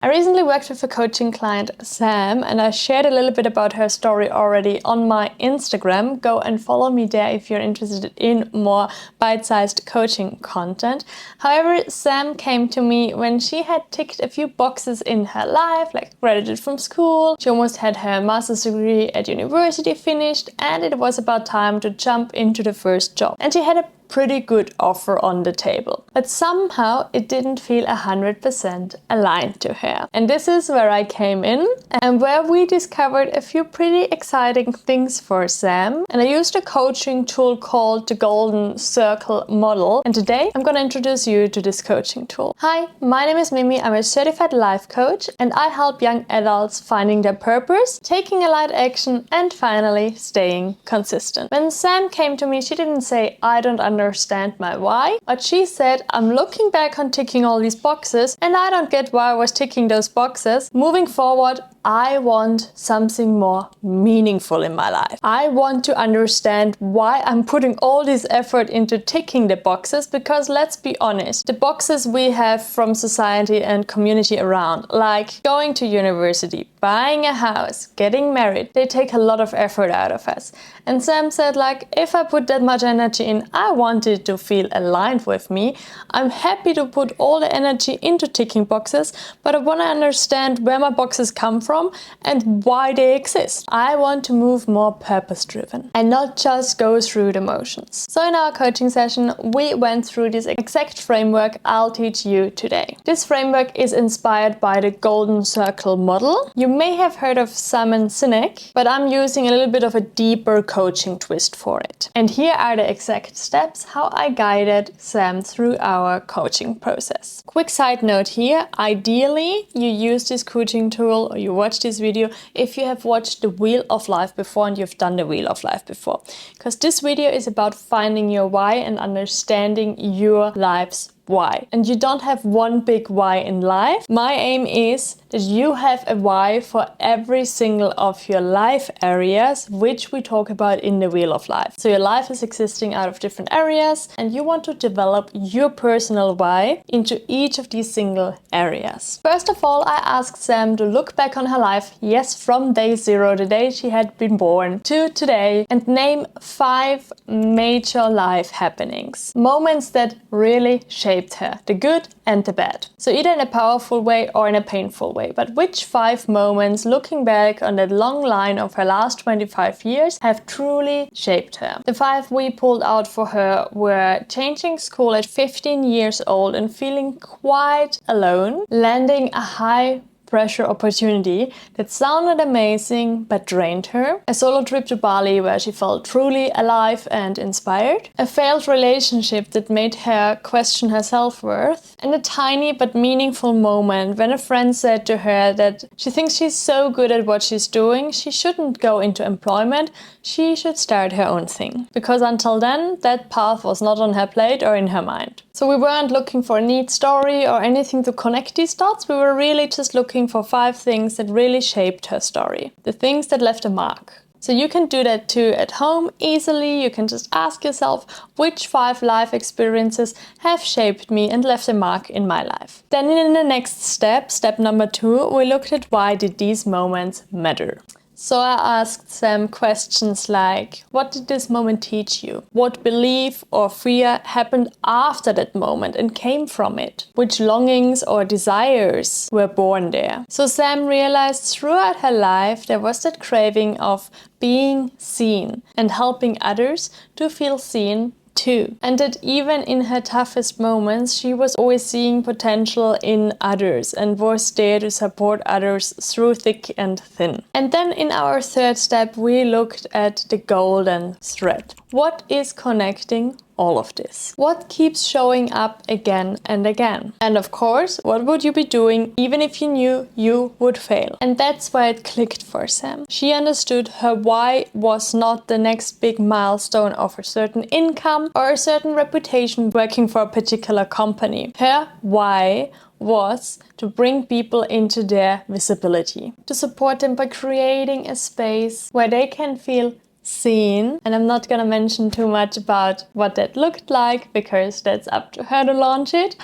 I recently worked with a coaching client, Sam, and I shared a little bit about her story already on my Instagram. Go and follow me there if you're interested in more bite-sized coaching content. However, Sam came to me when she had ticked a few boxes in her life, like graduated from school, she almost had her master's degree at university finished, and it was about time to jump into the first job. And she had a pretty good offer on the table. But somehow it didn't feel 100% aligned to her. And this is where I came in and where we discovered a few pretty exciting things for Sam. And I used a coaching tool called the Golden Circle Model. And today I'm gonna introduce you to this coaching tool. Hi, my name is Mimi. I'm a certified life coach and I help young adults finding their purpose, taking a light action, and finally staying consistent. When Sam came to me, she didn't say, I don't understand my why, but she said, I'm looking back on ticking all these boxes and I don't get why I was ticking those boxes. Moving forward, I want something more meaningful in my life. I want to understand why I'm putting all this effort into ticking the boxes, because let's be honest, the boxes we have from society and community around, like going to university, buying a house, getting married, they take a lot of effort out of us. And Sam said, like, if I put that much energy in, I want it to feel aligned with me. I'm happy to put all the energy into ticking boxes, but I want to understand where my boxes come from and why they exist. I want to move more purpose-driven and not just go through the motions. So in our coaching session, we went through this exact framework I'll teach you today. This framework is inspired by the Golden Circle Model. You may have heard of Simon Sinek, but I'm using a little bit of a deeper coaching twist for it. And here are the exact steps how I guided Sam through our coaching process. Quick side note here, ideally you use this coaching tool or you watch this video if you have watched the Wheel of Life before and you've done the Wheel of Life before. Because this video is about finding your why and understanding your life's why. And you don't have one big why in life. My aim is that you have a why for every single of your life areas, which we talk about in the Wheel of Life. So your life is existing out of different areas and you want to develop your personal why into each of these single areas. First of all, I asked Sam to look back on her life, yes, from day zero, the day she had been born, to today, and name 5 major life happenings. Moments that really shaped her, the good and the bad. So either in a powerful way or in a painful way. But which 5 moments, looking back on that long line of her last 25 years, have truly shaped her? The 5 we pulled out for her were changing school at 15 years old and feeling quite alone, landing a high pressure opportunity that sounded amazing but drained her, a solo trip to Bali where she felt truly alive and inspired, a failed relationship that made her question her self-worth, and a tiny but meaningful moment when a friend said to her that she thinks she's so good at what she's doing, she shouldn't go into employment, she should start her own thing. Because until then, that path was not on her plate or in her mind. So we weren't looking for a neat story or anything to connect these dots, we were really just looking for 5 things that really shaped her story. The things that left a mark. So you can do that too at home easily. You can just ask yourself, which 5 life experiences have shaped me and left a mark in my life. Then in the next step, step number 2, we looked at why did these moments matter. So I asked Sam questions like, what did this moment teach you? What belief or fear happened after that moment and came from it? Which longings or desires were born there? So Sam realized throughout her life there was that craving of being seen and helping others to feel seen too. And that even in her toughest moments, she was always seeing potential in others and was there to support others through thick and thin. And then in our 3rd step, we looked at the golden thread. What is connecting all of this? What keeps showing up again and again? And of course, what would you be doing even if you knew you would fail? And that's why it clicked for Sam. She understood her why was not the next big milestone of a certain income or a certain reputation working for a particular company. Her why was to bring people into their visibility, to support them by creating a space where they can feel seen. And I'm not gonna mention too much about what that looked like because that's up to her to launch it.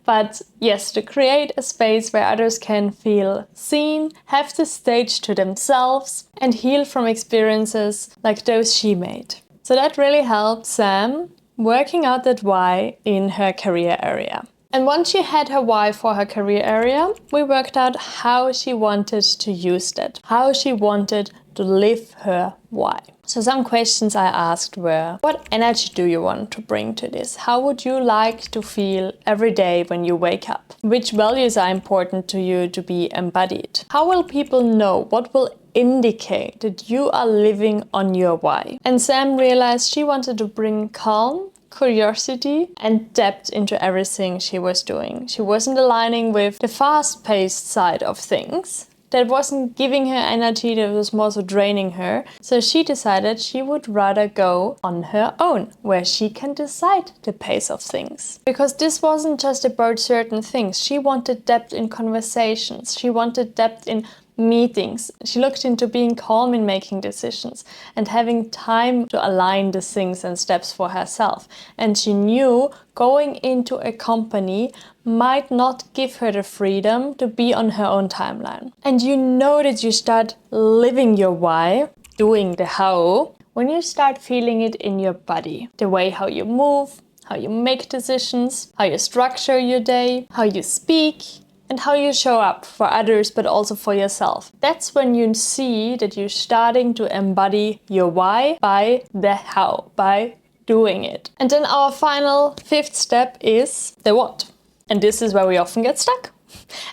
But yes, to create a space where others can feel seen, have the stage to themselves, and heal from experiences like those she made. So that really helped Sam working out that why in her career area. And once she had her why for her career area, we worked out how she wanted to use that, how she wanted to live her why. So some questions I asked were, what energy do you want to bring to this? How would you like to feel every day when you wake up? Which values are important to you to be embodied? How will people know? What will indicate that you are living on your why? And Sam realized she wanted to bring calm, curiosity and depth into everything she was doing. She wasn't aligning with the fast-paced side of things. That wasn't giving her energy, that was more so draining her. So she decided she would rather go on her own, where she can decide the pace of things. Because this wasn't just about certain things. She wanted depth in conversations. She wanted depth in meetings. She looked into being calm in making decisions and having time to align the things and steps for herself. And she knew going into a company might not give her the freedom to be on her own timeline. And you know that you start living your why, doing the how, when you start feeling it in your body. The way how you move, how you make decisions, how you structure your day, how you speak, and how you show up for others, but also for yourself. That's when you see that you're starting to embody your why by the how, by doing it. And then our final fifth step is the what. And this is where we often get stuck.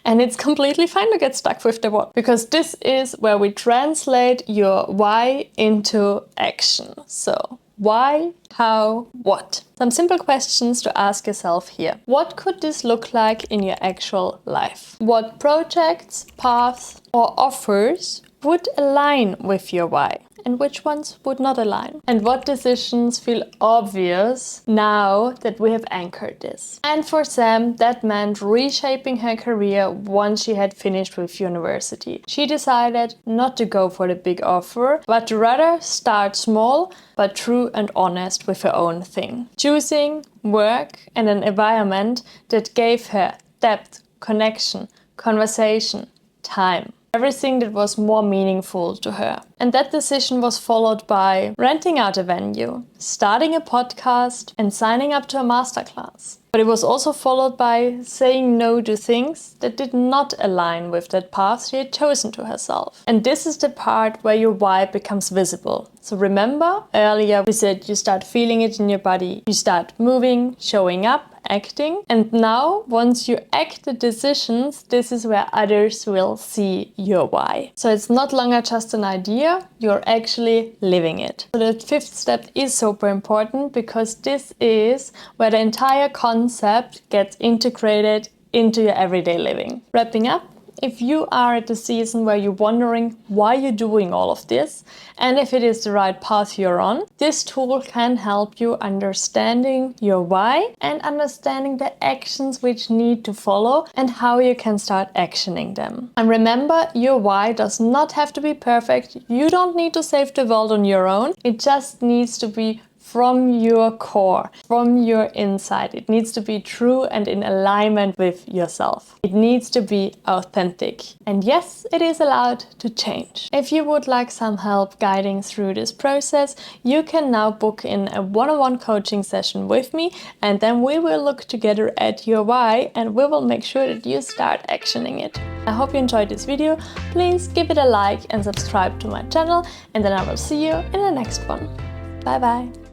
And it's completely fine to get stuck with the what, because this is where we translate your why into action. So why, how, what? Some simple questions to ask yourself here. What could this look like in your actual life? What projects, paths, or offers would align with your why? And which ones would not align? And what decisions feel obvious now that we have anchored this? And for Sam, that meant reshaping her career once she had finished with university. She decided not to go for the big offer, but to rather start small, but true and honest with her own thing. Choosing work and an environment that gave her depth, connection, conversation, time. Everything that was more meaningful to her. And that decision was followed by renting out a venue, starting a podcast, and signing up to a masterclass. But it was also followed by saying no to things that did not align with that path she had chosen to herself. And this is the part where your why becomes visible. So remember, earlier we said you start feeling it in your body, you start moving, showing up, acting. And now, once you act the decisions, this is where others will see your why. So it's not longer just an idea, you're actually living it. So the fifth step is super important because this is where the entire concept gets integrated into your everyday living. Wrapping up, if you are at the season where you're wondering why you're doing all of this and if it is the right path you're on, this tool can help you understanding your why and understanding the actions which need to follow and how you can start actioning them. And remember, your why does not have to be perfect. You don't need to save the world on your own. It just needs to be from your core, from your inside. It needs to be true and in alignment with yourself. It needs to be authentic. And yes, it is allowed to change. If you would like some help guiding through this process, you can now book in a one-on-one coaching session with me, and then we will look together at your why and we will make sure that you start actioning it. I hope you enjoyed this video. Please give it a like and subscribe to my channel, and then I will see you in the next one. Bye bye.